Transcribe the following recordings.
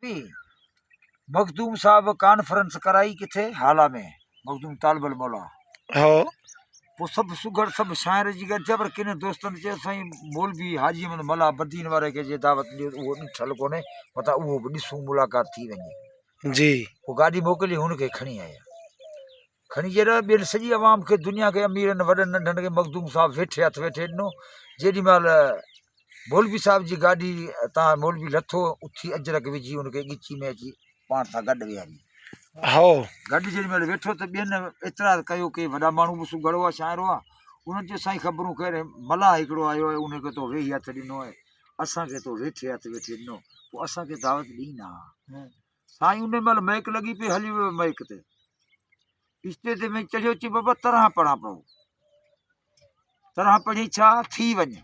भी मखदूम साहब कॉन्फ्रेंस कराई किथे हाला में मखदूम तालबल मौला हो वो सब सुगर सब शायर जी गॾु पर किन दोस्तनि चयो साईं मौलवी हाजी अहमद मला बदीन वारे खे जे दावत ॾियो उहो ॾिठल कोन्हे मथां उहो बि ॾिसूं मुलाक़ात थी वञे जी पोइ गाॾी मोकिली हुनखे खणी आया खणी जॾहिं ॿियनि सॼी आवाम खे दुनिया खे अमीरनि वॾनि नंढनि खे मखदूम साहब वेठे हथु वेठे ॾिनो जेॾीमहिल मौलवी साहब जी गाॾी तव्हां मौलवी लथो उथी अजरक विझी हुनखे ॻिची में अची पाण सां गॾु विहारी हो गॾु जेॾीमहिल वेठो त ॿियनि एतिरा कयो की वॾा माण्हू बि सुघड़ो आहे शाइरो आहे उन्हनि चयो साईं ख़बरूं खैर मला हिकिड़ो आयो आहे उनखे तो वेही हथु ॾिनो आहे असांखे तो वेठे हथु वेठे ॾिनो पोइ असांखे दावत ॾी न साईं उन महिल महक लॻी पई हली वियो महक ते स्टेज में चढ़ियो अची बाबा तरह पढ़ा पियो तरह पढ़ी छा थी वञे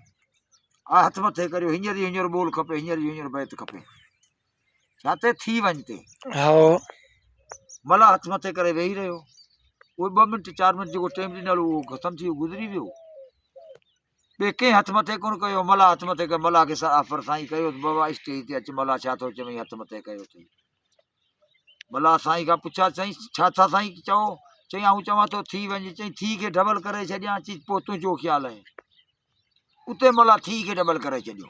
आ हथ मथे करियो हींअर ॿोल खपे हींअर बैत खपे छा ते थी वञ ते हो मला हथ मथे करे वेही रहियो उहे 2 मिंट 4 मिंट जेको टाइम ॾिनल उहो ख़तमु थी वियो गुज़री वियो ॿिए कंहिं हथ मथे कोन कयो मला हथ मथे कयो मला खे आफर साईं कयो बाबा स्टेज ते अच मला छा थो चवई हथ मथे कयो अथई मला साईं खां पुछा साईं छा था साईं चओ चई आऊं चवां थो थी वञे चई थी खे डबल करे छॾियां चई पोइ तुंहिंजो ख़्यालु आहे उते मला थी खे डबल करे छॾियो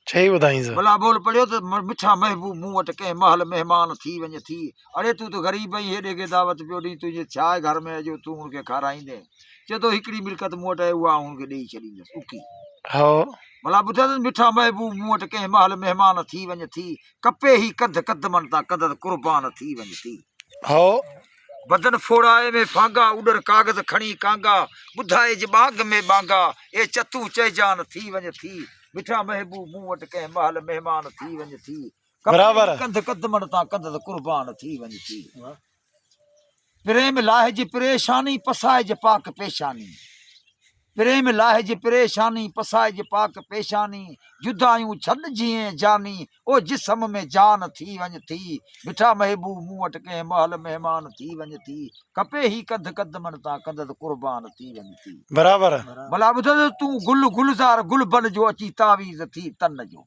सही ॿुधाईं भला बोल पढ़ियो त मिठा महबूब मूं वटि कंहिं महल महिमान थी वञे थी अड़े तूं त ग़रीब आहीं हेॾे खे दावत पियो ॾीं तुंहिंजे छा आहे घर में अॼु तूं हुनखे खाराईंदे चए थो हिकिड़ी मिल्कत मूं वटि आहे उहा हुनखे ॾेई छॾींदुसि उकी हो भला ॿुधां त मिठा महबूब मूं वटि कंहिं महल महिमान थी वञे थी कपे ई कद कदमनि तां कद कुर्बान थी वञे थी हो बदन फोड़ाए में फांगा उॾर कागज़ खणी कांगा ॿुधाए जे बाग़ में बांगा ए चतू चइजान थी वञे थी मिठा महबूब मूं वटि कंहिं महल महिमान थी वञे थी बराबरि कंध कदमनि तां कंध कुर्बान थी वञे थी प्रेम लाहे जी परेशानी पसाए जे पाक पेशानी प्रेम लाहे जी परेशानी पसाए जे पाक पेशानी जुदायूं छॾ जीअं जानी ओ जिस्म में जान थी वञे थी मिठा महबूब मूं वटि कंहिं महल महिमान थी वञे थी कपे ई कंध कदमनि तां कंध कुर्बान थी वञे थी बराबरि भला ॿुध तूं गुलज़ार गुलबन जो अची तावीज़ थी तन जो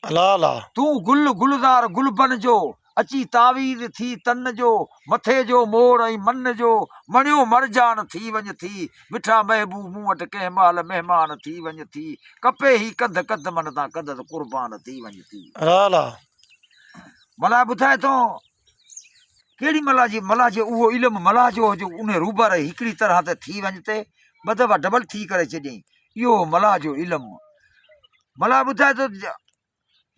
अला अला तूं गुलज़ार गुलबन जो अची तावीज़ थी तन जो मथे जो मोड़ ऐं मन जो मणियो मरजान थी वञे थी मिठा महबूब मूं वटि कंहिं महल महिमान थी वञे थी कपे ई कंध कदमनि तां कंध कुर्बान थी वञे थी अला अला मला ॿुधाए थो केॾी मला जो उहो इल्मु मला जो उन रूबर हिकिड़ी तरह ते थी वञे ते ॿ दफ़ा डबल थी करे छॾियईं इहो मला जो इल्मु मला ॿुधाए थो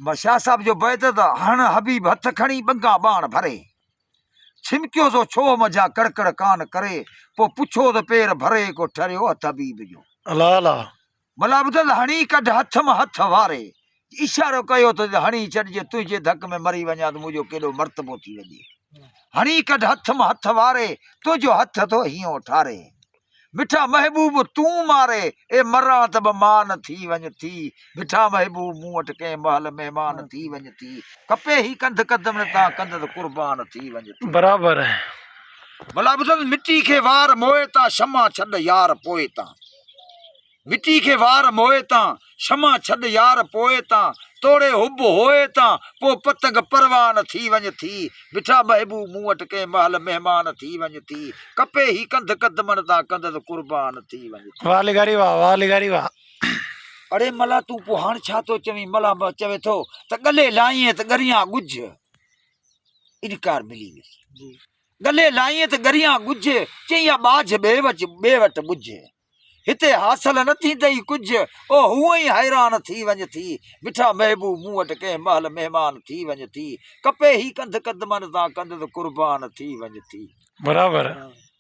शाह साहब जो बैत त हण हबीब हथ खणी बंगा बाण भरे छिमकियो सो छो मजा कड़कड़ कान करे पोइ पुछो त पेर भरे को ठरियो हथ हबीब जो अला अला मला ॿुधल हणी कढ हथ मां हथ वारे इशारो कयो त हणी छॾिजे तुंहिंजे धक में मरी वञा त मुंहिंजो केॾो मर्तबो थी वञे हणी कढ हथ मां हथ वारे तुंहिंजो हथ थो हीअं ठारे मिठा महबूब तूं मारे ए मरां त बि मान थी वञे थी मिठा महबूब मूं वटि कंहिं महल महिमान थी वञे थी कपे ई कंध कदम तां कंध कुर्बान थी वञे थी बराबरि भला ॿुधल मिटी खे वार मोए तां क्षमा छॾ यार पोए तां मिटी खे वार मोए तां क्षमा छॾ यार पोए तां तोड़े हुब होए तां पोइ पतंग परवान थी वञे थी मिठा महबूब मूं वटि कंहिं महल महिमान थी वञे थी कपे ई कंध कदमनि तां कंध कुर्बान थी वञे थी वाह लिगारी वाह वाह लिगारी वाह अड़े मला तूं पोइ हाणे छा थो चवीं मला चवे थो त गले लाईं त गरियां गुझ इनकार मिली वियुसि गले लाईं त गरियां गुझ चई बाझ ॿिए वटि बुझ हिते हासिल न थींदई कुझु ओ हूअं ई हैरान थी वञे थी मिठा महबूब मूं वटि कंहिं महल महिमान थी वञे थी कपे ई कंध कदमनि तां कंध कुर्बान थी वञे थी बराबरि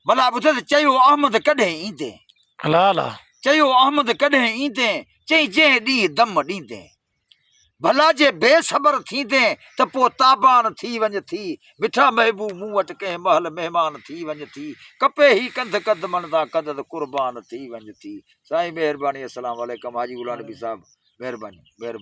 भला ॿुध चयो अहमद कॾहिं ईंदे अला अला चयो अहमद कॾहिं ईंदे चई जंहिं ॾींहुं दम ॾींदे भला जे बेसबर थींदे त पोइ ताबान थी वञे थी मिठा महबूब मूं वटि कंहिं महल महिमान थी वञे थी कपे ई कंध कदमनि तां कंध कुर्बान थी वञे थी साईं महिरबानी अस्सलाम वालेकुम हाजी गुलाम नबी साहब महिरबानी